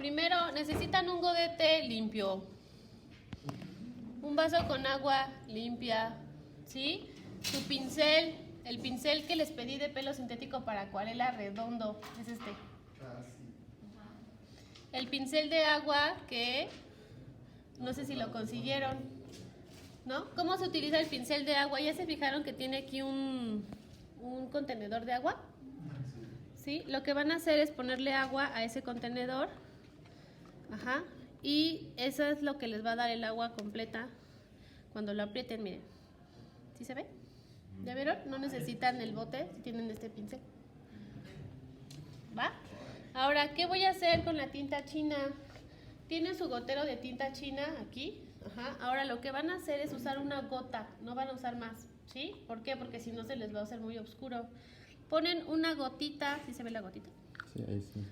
Primero necesitan un godete limpio, un vaso con agua limpia, ¿sí? Su pincel, el pincel que les pedí de pelo sintético para acuarela redondo, es este. El pincel de agua que no sé si lo consiguieron, ¿no? ¿Cómo se utiliza el pincel de agua? ¿Ya se fijaron que tiene aquí un contenedor de agua? ¿Sí? Lo que van a hacer es ponerle agua a ese contenedor. Ajá. Y eso es lo que les va a dar el agua completa cuando lo aprieten, miren. ¿Sí se ve? ¿Ya vieron? No necesitan el bote si tienen este pincel. ¿Va? Ahora, ¿qué voy a hacer con la tinta china? Tienen su gotero de tinta china aquí. Ajá. Ahora lo que van a hacer es usar una gota, no van a usar más, ¿sí? ¿Por qué? Porque si no se les va a hacer muy oscuro. Ponen una gotita, ¿sí se ve la gotita? Sí, ahí sí.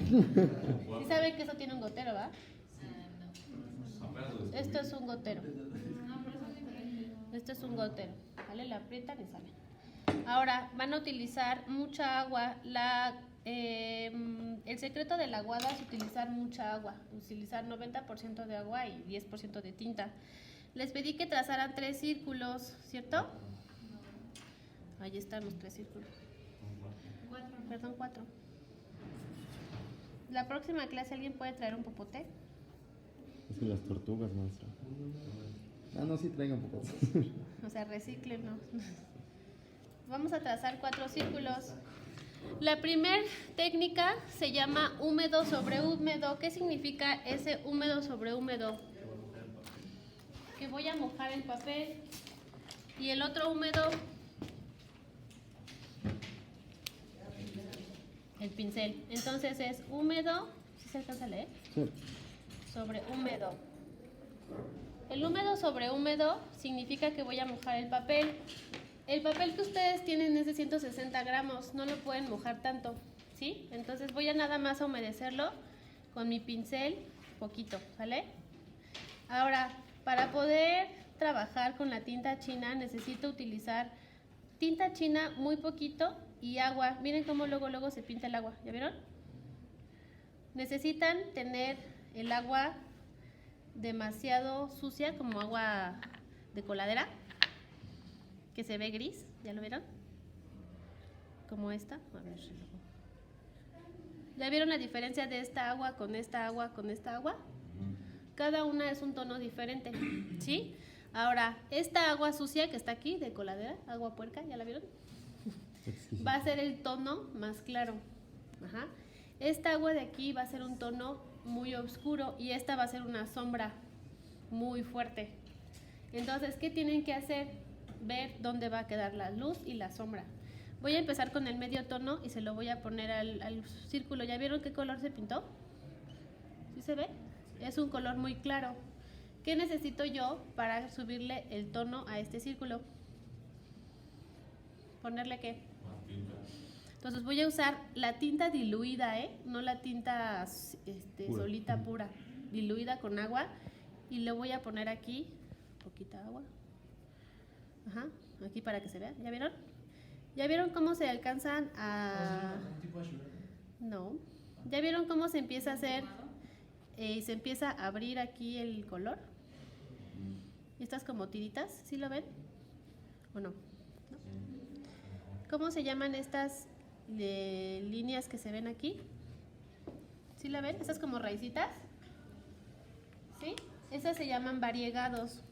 ¿Sí saben que eso tiene un gotero, va? Esto es un gotero. Esto es un gotero, ¿vale? La aprietan y sale. Ahora van a utilizar mucha agua. El secreto de la aguada es utilizar mucha agua, utilizar 90% de agua y 10% de tinta. Les pedí que trazaran 3 círculos, ¿cierto? Ahí están los 3 círculos. 4. La próxima clase, ¿alguien puede traer un popote? Es que las tortugas, maestra. Ah, no, sí traigan popotes. O sea, reciclen, ¿no? Vamos a trazar 4 círculos. La primera técnica se llama húmedo sobre húmedo. ¿Qué significa ese húmedo sobre húmedo? Que voy a mojar el papel. Y el otro húmedo, el pincel. Entonces es húmedo, ¿sí se alcanza a leer? Sí. Sobre húmedo. El húmedo sobre húmedo significa que voy a mojar el papel. El papel que ustedes tienen es de 160 gramos, no lo pueden mojar tanto, ¿sí? Entonces voy a nada más a humedecerlo con mi pincel, poquito, ¿sale? Ahora, para poder trabajar con la tinta china necesito utilizar tinta china muy poquito y agua. Miren cómo luego se pinta el agua, ¿ya vieron? Necesitan tener el agua demasiado sucia, como agua de coladera, que se ve gris, ¿ya lo vieron? Como esta, a ver. ¿Ya vieron la diferencia de esta agua con esta agua con esta agua? Cada una es un tono diferente, ¿sí? Ahora, esta agua sucia que está aquí, de coladera, agua puerca, ¿ya la vieron? Va a ser el tono más claro. Ajá. Esta agua de aquí va a ser un tono muy oscuro y esta va a ser una sombra muy fuerte. Entonces, ¿qué tienen que hacer? Ver dónde va a quedar la luz y la sombra. Voy a empezar con el medio tono y se lo voy a poner al círculo. ¿Ya vieron qué color se pintó? ¿Sí se ve? Es un color muy claro. ¿Qué necesito yo para subirle el tono a este círculo? ¿Ponerle qué? Entonces voy a usar la tinta diluida, no la tinta Pura. solita pura, diluida con agua, y le voy a poner aquí poquita agua. Ajá, aquí para que se vea. ¿Ya vieron? ¿Ya vieron cómo se alcanzan a...? No. ¿Ya vieron cómo se empieza a hacer y se empieza a abrir aquí el color? Estas como tiritas, ¿sí lo ven? ¿O no? ¿Cómo se llaman estas líneas que se ven aquí? ¿Sí la ven? Estas como raicitas. ¿Sí? Esas se llaman variegados.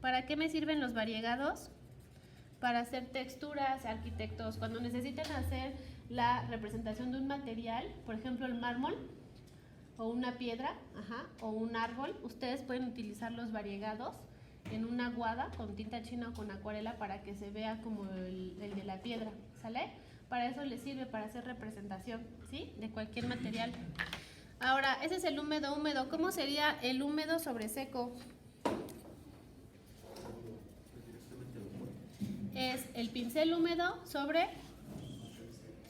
¿Para qué me sirven los variegados? Para hacer texturas, arquitectos. Cuando necesitan hacer la representación de un material, por ejemplo el mármol, o una piedra, o un árbol, ustedes pueden utilizar los variegados en una aguada con tinta china o con acuarela para que se vea como el de la piedra, ¿sale? Para eso les sirve, para hacer representación, ¿sí? De cualquier material. Ahora, ese es el húmedo húmedo. ¿Cómo sería el húmedo sobre seco? Es el pincel húmedo sobre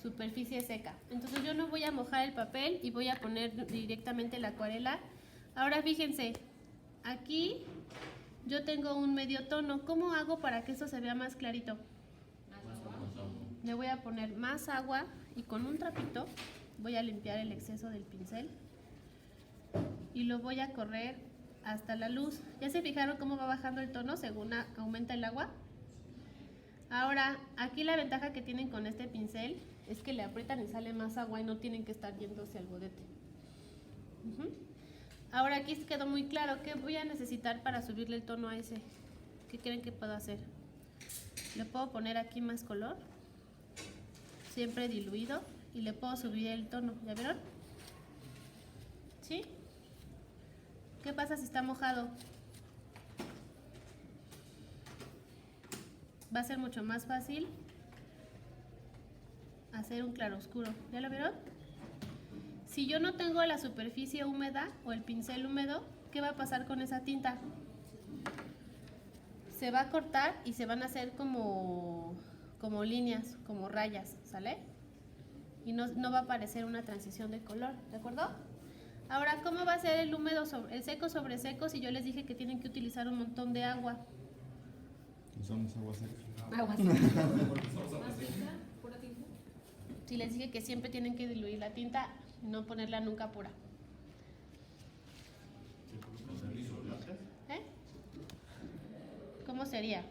superficie seca. Entonces yo no voy a mojar el papel y voy a poner directamente la acuarela. Ahora fíjense, aquí yo tengo un medio tono. ¿Cómo hago para que esto se vea más clarito? Le voy a poner más agua y con un trapito voy a limpiar el exceso del pincel y lo voy a correr hasta la luz. ¿Ya se fijaron cómo va bajando el tono según aumenta el agua? Ahora, aquí la ventaja que tienen con este pincel es que le aprietan y sale más agua y no tienen que estar yéndose al godete. Ahora aquí quedó muy claro qué voy a necesitar para subirle el tono a ese. ¿Qué creen que puedo hacer? Le puedo poner aquí más color, siempre diluido, y le puedo subir el tono. ¿Ya vieron? ¿Sí? ¿Qué pasa si está mojado? Va a ser mucho más fácil hacer un claroscuro. ¿Ya lo vieron? Si yo no tengo la superficie húmeda o el pincel húmedo, ¿qué va a pasar con esa tinta? Se va a cortar y se van a hacer como líneas, como rayas, ¿sale? Y no va a aparecer una transición de color, ¿de acuerdo? Ahora, ¿cómo va a ser el seco sobre seco si yo les dije que tienen que utilizar un montón de agua? Usamos agua seca. Agua seca. Si les dije que siempre tienen que diluir la tinta, no ponerla nunca pura. ¿Eh? ¿Cómo sería?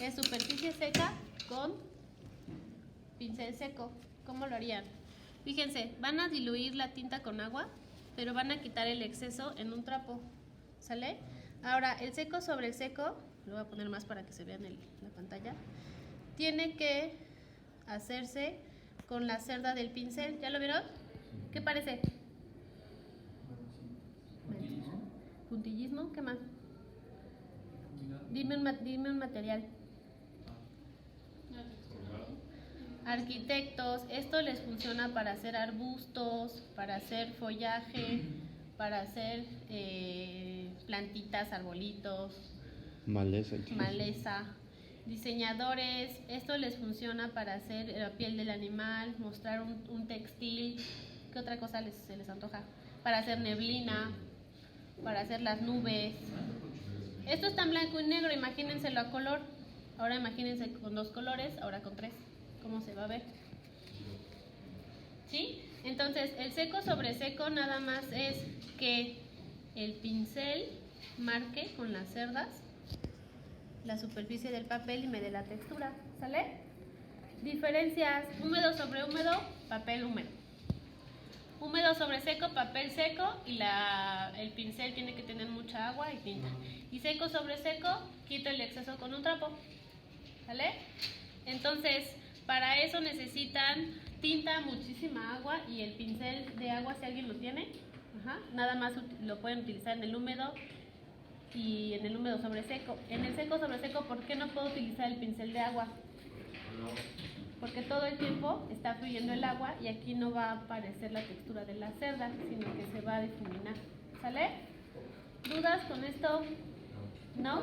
Es superficie seca con pincel seco. ¿Cómo lo harían? Fíjense, van a diluir la tinta con agua, pero van a quitar el exceso en un trapo. ¿Sale? Ahora, el seco sobre el seco, lo voy a poner más para que se vea en la pantalla, tiene que hacerse con la cerda del pincel. ¿Ya lo vieron? ¿Qué parece? Puntillismo. ¿Qué más? Dime un material. Arquitectos, esto les funciona para hacer arbustos, para hacer follaje, para hacer plantitas, arbolitos, maleza. Diseñadores, esto les funciona para hacer la piel del animal, mostrar un textil. ¿Qué otra cosa se les antoja? Para hacer neblina, para hacer las nubes. Esto está en blanco y negro, imagínenselo a color. Ahora imagínense con 2 colores, ahora con 3. ¿Cómo se va a ver? ¿Sí? Entonces, el seco sobre seco nada más es que el pincel marque con las cerdas la superficie del papel y me dé la textura. ¿Sale? Diferencias: húmedo sobre húmedo, papel húmedo. Húmedo sobre seco, papel seco, y el pincel tiene que tener mucha agua y tinta. Y seco sobre seco, quito el exceso con un trapo. ¿Sale? Entonces, para eso necesitan tinta, muchísima agua y el pincel de agua si alguien lo tiene. Nada más lo pueden utilizar en el húmedo y en el húmedo sobre seco. En el seco sobre seco, ¿por qué no puedo utilizar el pincel de agua? Porque todo el tiempo está fluyendo el agua y aquí no va a aparecer la textura de la cerda, sino que se va a difuminar. ¿Sale? ¿Dudas con esto? ¿No?